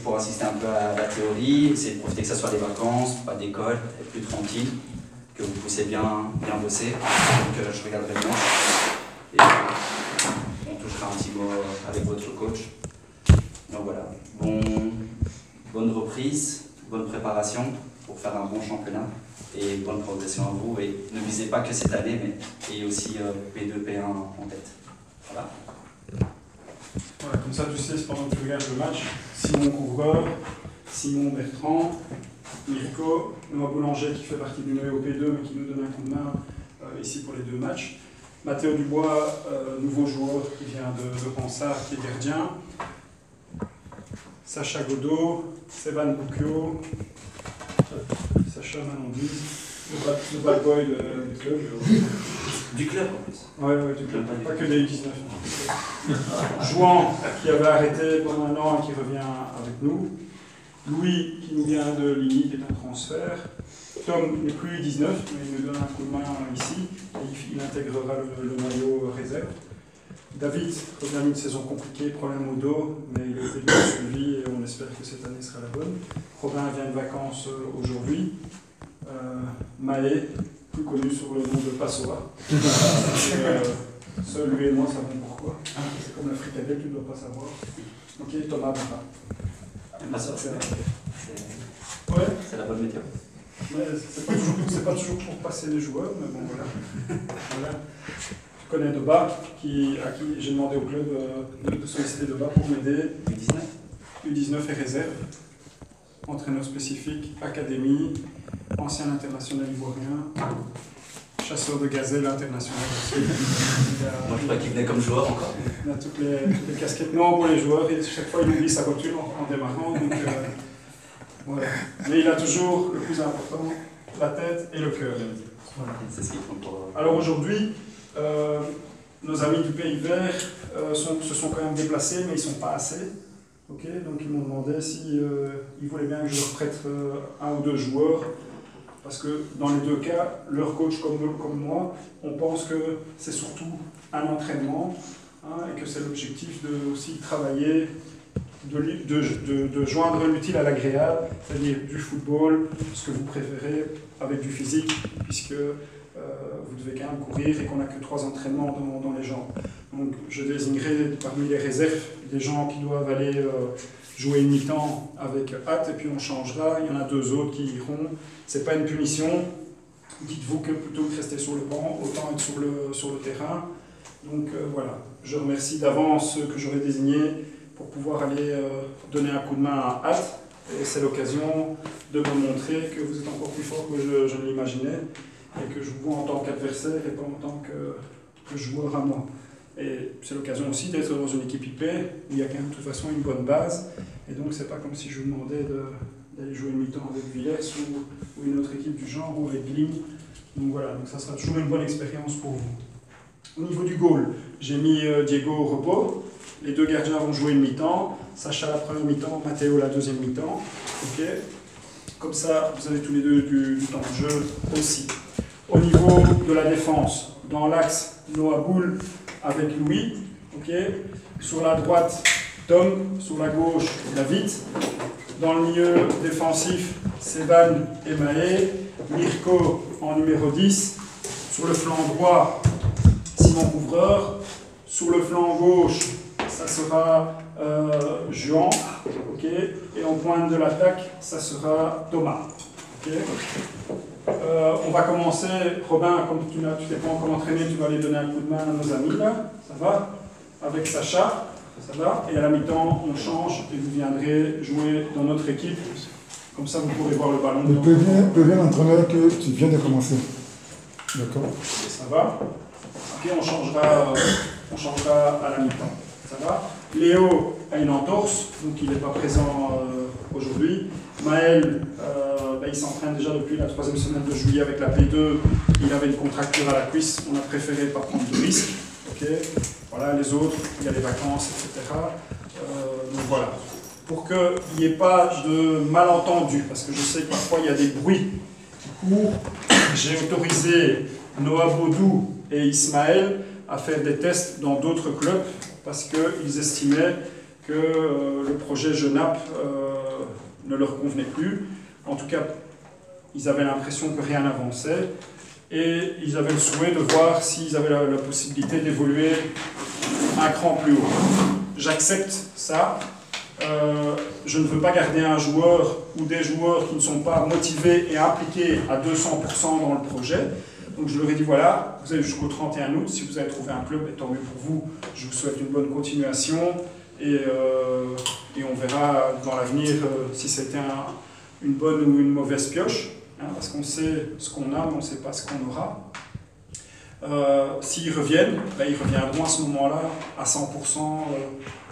Pour assister un peu à la théorie, essayer de profiter que ça soit des vacances, pas d'école, être plus tranquille, que vous puissiez bien bosser. Donc je regarderai le match et on touchera un petit mot avec votre coach. Donc voilà, bonne reprise, bonne préparation pour faire un bon championnat et bonne progression à vous. Et ne visez pas que cette année, mais ayez aussi P2, P1 en tête. Voilà. Voilà, comme ça tu sais, pendant que tu regardes le match, Simon Couvreur, Simon Bertrand, Mirko, Noah Boulanger qui fait partie du Noé P2 mais qui nous donne un coup de main ici pour les deux matchs. Mathéo Dubois, nouveau joueur qui vient de Pansard, qui est gardien. Sacha Godot, Sévan Boukio, Sacha Manondis, le bad boy du club. Du club en plus. Ouais, du club, pas que des U19. Jouan, qui avait arrêté pendant un an et qui revient avec nous. Louis, qui nous vient de Ligny, qui est un transfert. Tom n'est plus U19, mais il nous donne un coup de main ici. Et il intégrera le maillot réserve. David revient d'une saison compliquée, problème au dos, mais il a été bien suivi et on espère que cette année sera la bonne. Robin vient de vacances aujourd'hui. Maë, plus connu sur le nom de Passoa. Seul lui et moi savons pourquoi. C'est comme l'Afrique avec, tu ne dois pas savoir. Ok, Thomas Bapa. C'est la bonne météo. C'est pas toujours pour passer les joueurs, mais bon voilà. Voilà. Je connais Deba, à qui j'ai demandé au club de solliciter Deba pour m'aider. U19 et réserve. Entraîneur spécifique, académie, ancien international ivoirien, chasseur de gazelles international aussi. Moi je crois qu'il venait comme joueur encore. Il a toutes les casquettes. Non, pour les joueurs, et chaque fois il oublie sa voiture en démarrant. Donc, voilà. Mais il a toujours le plus important, la tête et le cœur. Voilà. C'est ce qu'il faut pour... Alors aujourd'hui, nos amis du Pays Vert se sont quand même déplacés, mais ils ne sont pas assez. Okay, donc ils m'ont demandé si ils voulaient bien que je leur prête un ou deux joueurs, parce que dans les deux cas, leur coach comme moi, on pense que c'est surtout un entraînement, hein, et que c'est l'objectif de aussi travailler, de joindre l'utile à l'agréable, c'est-à-dire du football, ce que vous préférez, avec du physique, puisque vous devez quand même courir et qu'on n'a que 3 entraînements dans les jambes. Donc je désignerai parmi les réserves des gens qui doivent aller jouer une mi-temps avec hâte, et puis on changera. Il y en a 2 autres qui iront. Ce n'est pas une punition. Dites-vous que plutôt que de rester sur le banc, autant être sur le terrain. Donc voilà, je remercie d'avance ceux que j'aurai désignés pour pouvoir aller donner un coup de main à hâte. Et c'est l'occasion de me montrer que vous êtes encore plus fort que je ne l'imaginais, et que je vous vois en tant qu'adversaire et pas en tant que joueur à moi. Et c'est l'occasion aussi d'être dans une équipe IP où il y a quand même de toute façon une bonne base. Et donc c'est pas comme si je vous demandais d'aller jouer une mi-temps avec Villers ou une autre équipe du genre, ou avec Glimt. Donc voilà, donc ça sera toujours une bonne expérience pour vous. Au niveau du goal, j'ai mis Diego au repos. Les 2 gardiens vont jouer une mi-temps. Sacha la première mi-temps, Mathéo la deuxième mi-temps. Okay. Comme ça, vous avez tous les deux du temps de jeu aussi. Au niveau de la défense, dans l'axe, Noah Boule avec Louis. Okay. Sur la droite, Tom. Sur la gauche, David. Dans le milieu défensif, Sévan et Maë. Mirko en numéro 10. Sur le flanc droit, Simon Couvreur. Sur le flanc gauche, ça sera Juan. Okay. Et en pointe de l'attaque, ça sera Thomas. Okay. On va commencer. Robin, comme tu t'es pas encore entraîné, tu vas aller donner un coup de main à nos amis là, ça va? Avec Sacha, ça va? Et à la mi-temps, on change et vous viendrez jouer dans notre équipe. Comme ça, vous pourrez voir le ballon. Préviens l'entraîneur que tu viens de commencer. D'accord? Ça va? Ok, on changera à la mi-temps. Ça va? Léo a une entorse, donc il n'est pas présent aujourd'hui. Maël, il s'entraîne déjà depuis la 3e semaine de juillet avec la P2. Il avait une contracture à la cuisse, on a préféré pas prendre de risque. Okay. Voilà, les autres, il y a les vacances, etc. Donc voilà. Pour qu'il n'y ait pas de malentendus, parce que je sais que parfois il y a des bruits qui courent, j'ai autorisé Noah Baudou et Ismaël à faire des tests dans d'autres clubs, parce qu'ils estimaient que le projet Genappe ne leur convenait plus. En tout cas, ils avaient l'impression que rien n'avançait et ils avaient le souhait de voir s'ils avaient la possibilité d'évoluer un cran plus haut. J'accepte ça. Je ne veux pas garder un joueur ou des joueurs qui ne sont pas motivés et impliqués à 200% dans le projet. Donc je leur ai dit voilà, vous avez jusqu'au 31 août, si vous avez trouvé un club, tant mieux pour vous, je vous souhaite une bonne continuation et on verra dans l'avenir si c'était une bonne ou une mauvaise pioche, hein, parce qu'on sait ce qu'on a, mais on ne sait pas ce qu'on aura. S'ils reviennent, ben, ils reviendront à ce moment-là à 100%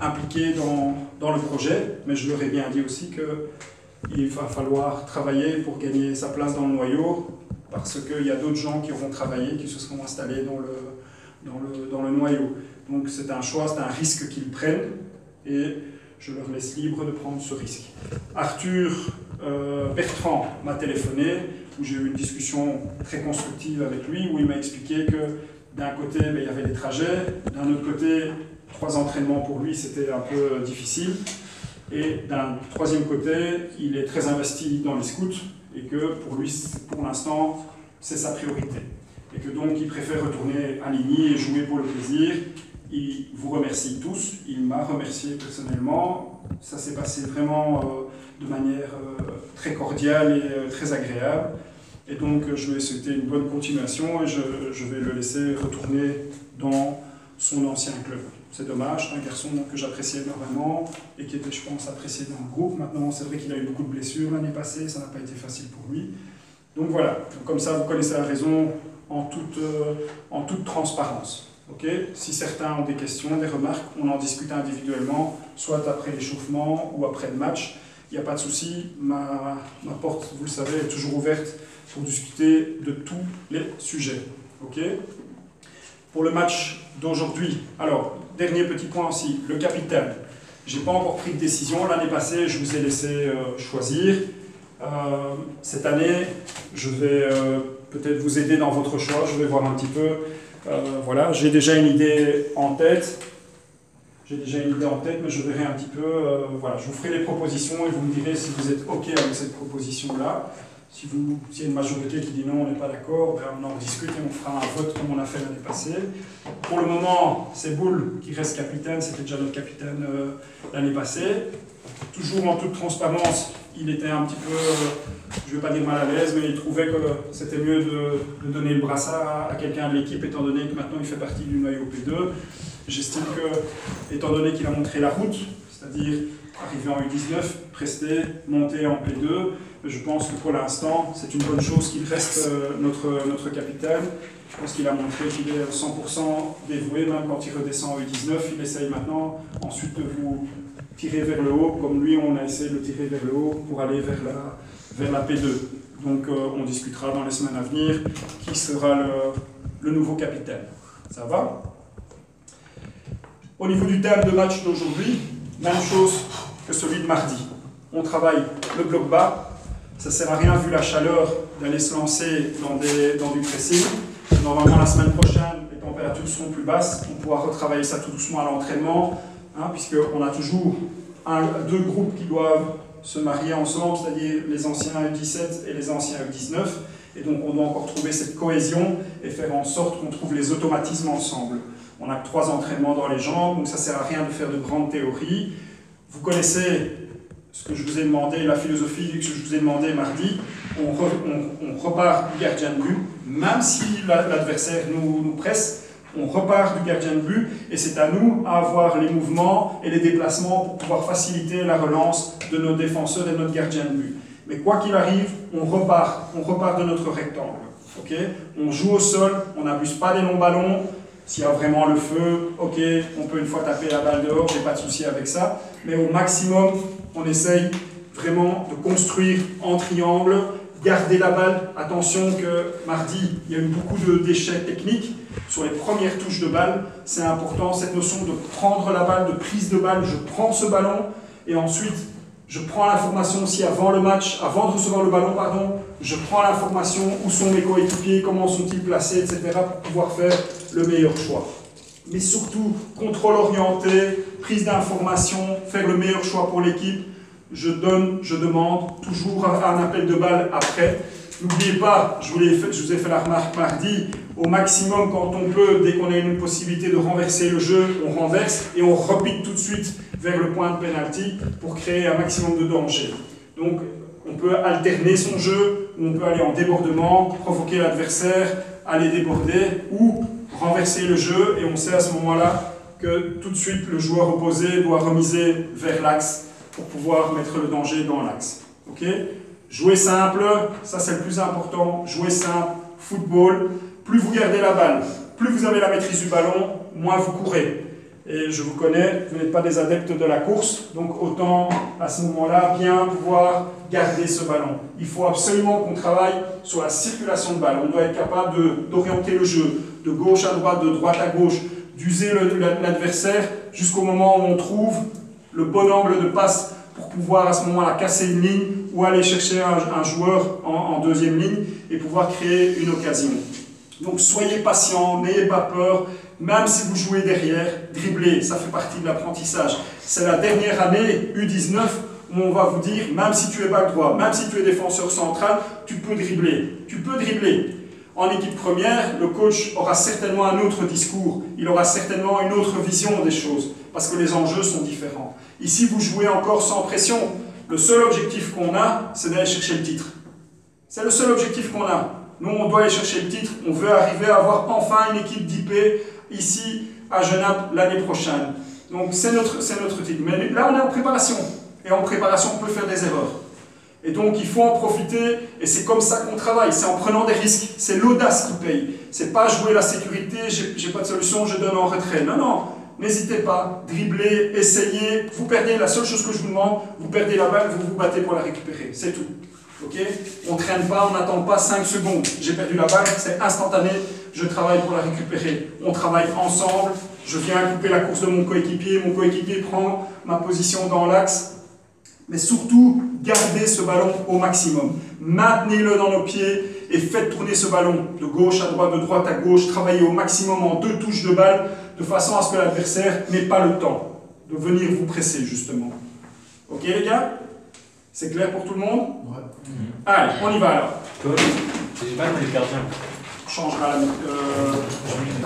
impliqués dans le projet, mais je leur ai bien dit aussi qu'il va falloir travailler pour gagner sa place dans le noyau, parce qu'il y a d'autres gens qui auront travaillé, qui se seront installés dans le noyau. Donc c'est un choix, c'est un risque qu'ils prennent, et je leur laisse libre de prendre ce risque. Arthur Bertrand m'a téléphoné, où j'ai eu une discussion très constructive avec lui, où il m'a expliqué que d'un côté, ben, il y avait des trajets, d'un autre côté, 3 entraînements pour lui, c'était un peu difficile, et d'un troisième côté, il est très investi dans les scouts, et que pour lui, pour l'instant, c'est sa priorité. Et que donc, il préfère retourner à Ligny et jouer pour le plaisir. Il vous remercie tous, il m'a remercié personnellement, ça s'est passé vraiment de manière très cordiale et très agréable. Et donc je lui ai souhaité une bonne continuation et je vais le laisser retourner dans son ancien club. C'est dommage, c'est un garçon que j'appréciais énormément et qui était, je pense, apprécié dans le groupe. Maintenant, c'est vrai qu'il a eu beaucoup de blessures l'année passée, ça n'a pas été facile pour lui. Donc voilà, donc, comme ça vous connaissez la raison en toute transparence. Okay. Si certains ont des questions, des remarques, on en discute individuellement, soit après l'échauffement ou après le match. Il n'y a pas de souci, ma porte, vous le savez, est toujours ouverte pour discuter de tous les sujets. Okay. Pour le match d'aujourd'hui, alors, dernier petit point aussi, le capitaine. Je n'ai pas encore pris de décision. L'année passée, je vous ai laissé choisir. Cette année, je vais peut-être vous aider dans votre choix. Je vais voir un petit peu. Voilà, j'ai déjà une idée en tête. Mais je verrai un petit peu. Voilà, je vous ferai les propositions et vous me direz si vous êtes OK avec cette proposition-là. S'il y a une majorité qui dit non, on n'est pas d'accord, ben on en discute et on fera un vote comme on a fait l'année passée. Pour le moment, c'est Boule qui reste capitaine, c'était déjà notre capitaine l'année passée. Toujours en toute transparence, il était un petit peu, je ne vais pas dire mal à l'aise, mais il trouvait que c'était mieux de donner le brassard à quelqu'un de l'équipe, étant donné que maintenant il fait partie du noyau P2. J'estime que, étant donné qu'il a montré la route, c'est-à-dire arriver en U19, prester, monter en P2, je pense que pour l'instant, c'est une bonne chose qu'il reste notre capitaine. Je pense qu'il a montré qu'il est 100% dévoué, même quand il redescend en U19. Il essaye maintenant ensuite de vous tirer vers le haut, comme lui, on a essayé de le tirer vers le haut pour aller vers la P2. Donc on discutera dans les semaines à venir qui sera le nouveau capitaine. Ça va ? Au niveau du thème de match d'aujourd'hui, même chose que celui de mardi. On travaille le bloc bas. Ça ne sert à rien, vu la chaleur, d'aller se lancer dans du pressing. Normalement, la semaine prochaine, les températures seront plus basses. On pourra retravailler ça tout doucement à l'entraînement, hein, puisqu'on a toujours deux groupes qui doivent se marier ensemble, c'est-à-dire les anciens U17 et les anciens U19. Et donc, on doit encore trouver cette cohésion et faire en sorte qu'on trouve les automatismes ensemble. On n'a que 3 entraînements dans les jambes, donc ça ne sert à rien de faire de grandes théories. Vous connaissez ce que je vous ai demandé, la philosophie que je vous ai demandé mardi. On repart du gardien de but, même si l'adversaire nous presse, on repart du gardien de but, et c'est à nous à avoir les mouvements et les déplacements pour pouvoir faciliter la relance de nos défenseurs et de notre gardien de but. Mais quoi qu'il arrive, on repart de notre rectangle. Okay, on joue au sol, on n'abuse pas des longs ballons. S'il y a vraiment le feu, ok, on peut une fois taper la balle dehors, j'ai pas de souci avec ça. Mais au maximum, on essaye vraiment de construire en triangle, garder la balle. Attention que mardi, il y a eu beaucoup de déchets techniques sur les premières touches de balle. C'est important, cette notion de prendre la balle, de prise de balle. Je prends ce ballon et ensuite, je prends l'information aussi avant le match, avant de recevoir le ballon, pardon. Je prends l'information, où sont mes coéquipiers, comment sont-ils placés, etc. pour pouvoir faire le meilleur choix. Mais surtout, contrôle orienté, prise d'information, faire le meilleur choix pour l'équipe. Je demande toujours un appel de balle après. N'oubliez pas, je vous ai fait la remarque mardi, au maximum quand on peut, dès qu'on a une possibilité de renverser le jeu, on renverse et on repique tout de suite vers le point de pénalty pour créer un maximum de danger. Donc on peut alterner son jeu, on peut aller en débordement, provoquer l'adversaire, aller déborder ou renverser le jeu et on sait à ce moment-là que tout de suite le joueur opposé doit remiser vers l'axe pour pouvoir mettre le danger dans l'axe. Okay ? Jouer simple, ça c'est le plus important, jouer simple, football, plus vous gardez la balle, plus vous avez la maîtrise du ballon, moins vous courez. Et je vous connais, vous n'êtes pas des adeptes de la course, donc autant à ce moment-là bien pouvoir garder ce ballon. Il faut absolument qu'on travaille sur la circulation de balle, on doit être capable d'orienter le jeu de gauche à droite, de droite à gauche, d'user l'adversaire jusqu'au moment où on trouve le bon angle de passe pour pouvoir à ce moment-là casser une ligne ou aller chercher un joueur en deuxième ligne et pouvoir créer une occasion. Donc soyez patient, n'ayez pas peur, même si vous jouez derrière, dribbler, ça fait partie de l'apprentissage. C'est la dernière année U19 où on va vous dire, même si tu es back droit, même si tu es défenseur central, tu peux dribbler. Tu peux dribbler. En équipe première, le coach aura certainement un autre discours, il aura certainement une autre vision des choses, parce que les enjeux sont différents. Ici, vous jouez encore sans pression. Le seul objectif qu'on a, c'est d'aller chercher le titre. C'est le seul objectif qu'on a. Nous, on doit aller chercher le titre. On veut arriver à avoir enfin une équipe d'IP ici à Genappe l'année prochaine. Donc, c'est notre titre. Mais là, on est en préparation. Et en préparation, on peut faire des erreurs. Et donc, il faut en profiter. Et c'est comme ça qu'on travaille. C'est en prenant des risques. C'est l'audace qui paye. C'est pas jouer la sécurité. J'ai pas de solution, je donne en retrait. Non, non. N'hésitez pas, dribbler, essayez, vous perdez, la seule chose que je vous demande, vous perdez la balle, vous vous battez pour la récupérer, c'est tout. Okay ? On ne traîne pas, on n'attend pas 5 secondes, j'ai perdu la balle, c'est instantané, je travaille pour la récupérer. On travaille ensemble, je viens couper la course de mon coéquipier prend ma position dans l'axe, mais surtout, gardez ce ballon au maximum. Maintenez-le dans nos pieds et faites tourner ce ballon de gauche à droite, de droite à gauche, travaillez au maximum en 2 touches de balle, de façon à ce que l'adversaire n'ait pas le temps de venir vous presser, justement. Ok, les gars? C'est clair pour tout le monde? Ouais. Allez, on y va alors. J'ai pas les gardiens. On changera la...